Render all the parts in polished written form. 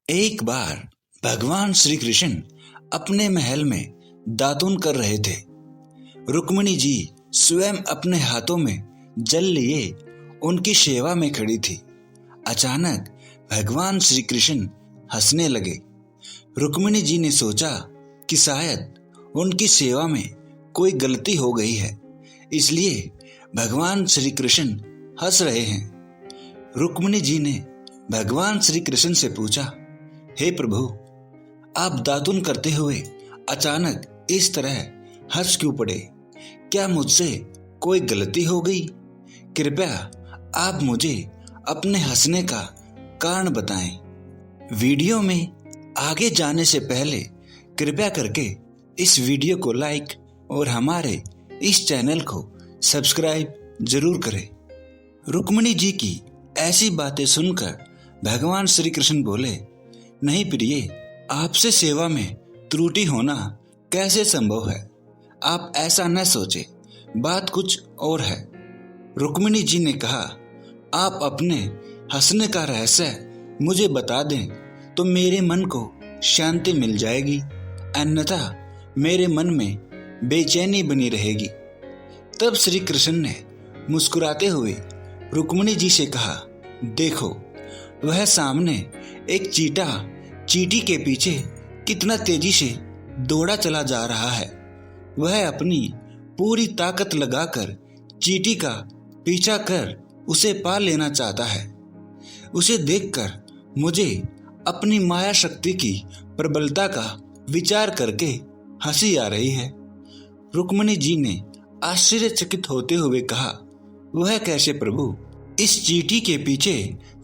एक बार भगवान श्री कृष्ण अपने महल में दातून कर रहे थे। रुक्मिणी जी स्वयं अपने हाथों में जल लिए उनकी सेवा में खड़ी थी। अचानक भगवान श्री कृष्ण हंसने लगे। रुक्मिणी जी ने सोचा कि शायद उनकी सेवा में कोई गलती हो गई है, इसलिए भगवान श्री कृष्ण हंस रहे हैं। रुक्मिणी जी ने भगवान श्री कृष्ण से पूछा, हे प्रभु, आप दातुन करते हुए अचानक इस तरह हंस क्यों पड़े? क्या मुझसे कोई गलती हो गई? कृपया आप मुझे अपने हंसने का कारण बताएं। वीडियो में आगे जाने से पहले कृपया करके इस वीडियो को लाइक और हमारे इस चैनल को सब्सक्राइब जरूर करें। रुक्मिणी जी की ऐसी बातें सुनकर भगवान श्री कृष्ण बोले, नहीं प्रिय, आपसे सेवा में त्रुटि होना कैसे संभव है? आप ऐसा न सोचे, बात कुछ और है। रुक्मिणी जी ने कहा, आप अपने हंसने का रहस्य मुझे बता दें तो मेरे मन को शांति मिल जाएगी, अन्यथा मेरे मन में बेचैनी बनी रहेगी। तब श्री कृष्ण ने मुस्कुराते हुए रुक्मिणी जी से कहा, देखो, वह सामने एक चींटा चींटी के पीछे कितना तेजी से दौड़ा चला जा रहा है। वह अपनी पूरी ताकत लगाकर चींटी का पीछा कर उसे पा लेना चाहता है। उसे देखकर मुझे अपनी माया शक्ति की प्रबलता का विचार करके हंसी आ रही है। रुक्मिणी जी ने आश्चर्यचकित होते हुए कहा, वह कैसे प्रभु? इस चींटी के पीछे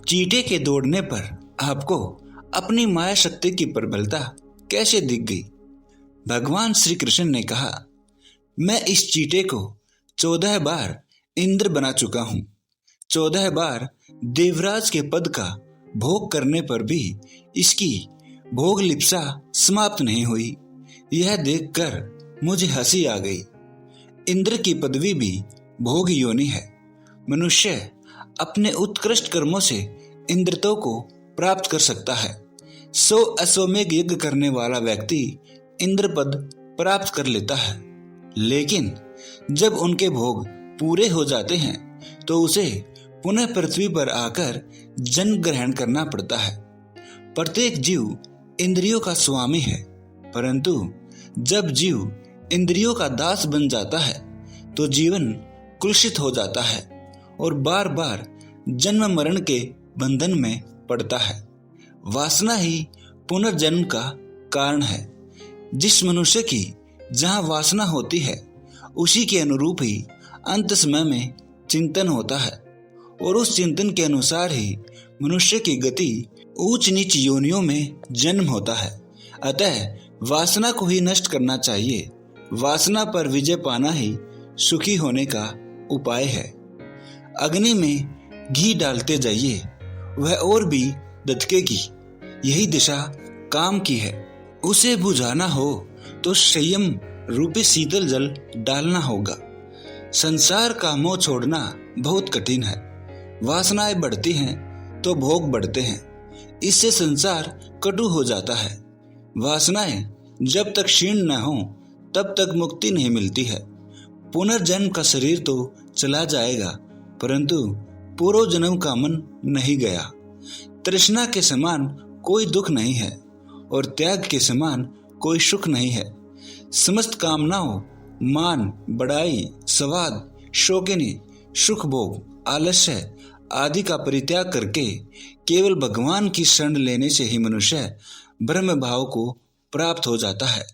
चींटे के दौड़ने पर आपको अपनी माया शक्ति की प्रबलता कैसे दिख गई? भगवान श्री कृष्ण ने कहा, मैं इस चींटे को 14 बार इंद्र बना चुका हूँ। 14 बार देवराज के पद का भोग करने पर भी इसकी भोग लिप्सा समाप्त नहीं हुई। यह देखकर मुझे हंसी आ गई। इंद्र की पदवी भी भोग योनि है। मनुष्य अपने उत्कृष्ट कर्मों से इंद्रत्व को प्राप्त कर सकता है। 100 अश्वमेध यज्ञ करने वाला व्यक्ति इंद्र पद प्राप्त कर लेता है, लेकिन जब उनके भोग पूरे हो जाते हैं तो उसे पुनः पृथ्वी पर आकर जन्म ग्रहण करना पड़ता है। प्रत्येक जीव इंद्रियों का स्वामी है, परंतु जब जीव इंद्रियों का दास बन जाता है तो जीवन कुलुषित हो जाता है और बार बार जन्म मरण के बंधन में पड़ता है। वासना ही पुनर्जन्म का कारण है। जिस मनुष्य की जहाँ वासना होती है उसी के अनुरूप ही अंत समय में चिंतन होता है और उस चिंतन के अनुसार ही मनुष्य की गति ऊंच नीच योनियों में जन्म होता है। अतः वासना को ही नष्ट करना चाहिए। वासना पर विजय पाना ही सुखी होने का उपाय है। अग्नि में घी डालते जाइए, वह और भी दधकेगी। यही दिशा काम की है। उसे बुझाना हो तो संयम रूपी शीतल जल डालना होगा। संसार का मोह छोड़ना बहुत कठिन है। वासनाएं बढ़ती हैं तो भोग बढ़ते हैं। इससे संसार कटु हो जाता है। वासनाएं जब तक क्षीण न हो तब तक मुक्ति नहीं मिलती है। पुनर्जन्म का शरीर तो चला जाएगा, परंतु पूर्व जन्म का मन नहीं गया। तृष्णा के समान कोई दुख नहीं है और त्याग के समान कोई सुख नहीं है। समस्त कामनाओं, मान, बड़ाई, स्वाद, शौकीनी, सुख भोग, आलस्य आदि का परित्याग करके केवल भगवान की शरण लेने से ही मनुष्य ब्रह्म भाव को प्राप्त हो जाता है।